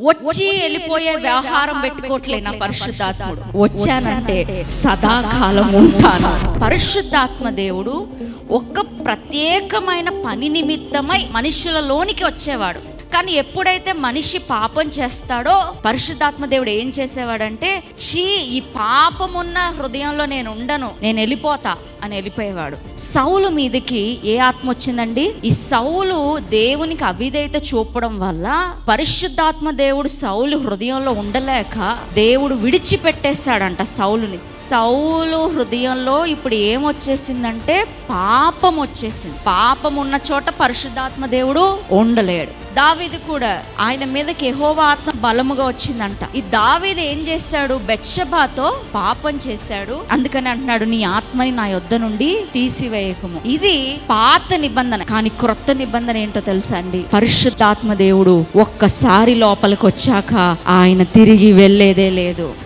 వచ్చి వెళ్ళిపోయే వ్యవహారం పెట్టుకోవట్లే నా పరిశుద్ధాత్ముడు. వచ్చానంటే సదాకాలం ఉంటాను. పరిశుద్ధాత్మ దేవుడు ఒక ప్రత్యేకమైన పని నిమిత్తమై మనుషులలోనికి వచ్చేవాడు. కానీ ఎప్పుడైతే మనిషి పాపం చేస్తాడో పరిశుద్ధాత్మ దేవుడు ఏం చేసేవాడంటే, ఈ పాపమున్న హృదయంలో నేను ఉండను, నేను వెళ్ళిపోతా అని వెళ్ళిపోయేవాడు. సౌలు మీదకి ఏ ఆత్మ వచ్చిందండి? ఈ సౌలు దేవునికి అవిధేయత చూపడం వల్ల పరిశుద్ధాత్మ దేవుడు సౌలు హృదయంలో ఉండలేక దేవుడు విడిచిపెట్టేశాడంట సౌలుని. సౌలు హృదయంలో ఇప్పుడు ఏమొచ్చేసిందంటే పాపం వచ్చేసింది. పాపం ఉన్న చోట పరిశుద్ధాత్మ దేవుడు ఉండలేడు. దావీదు కూడా ఆయన మీదకి యెహోవా ఆత్మ బలముగా వచ్చిందంట. ఈ దావీదు ఏం చేశాడు? బెత్షెబాతో పాపం చేశాడు. అందుకని అంటున్నాడు, నీ ఆత్మని నా యొద్ద నుండి తీసివేయకము. ఇది పాత నిబంధన. కానీ క్రొత్త నిబంధన ఏంటో తెలుసా అండి? పరిశుద్ధాత్మ దేవుడు ఒక్కసారి లోపలికి వచ్చాక ఆయన తిరిగి వెళ్ళేదే లేదు.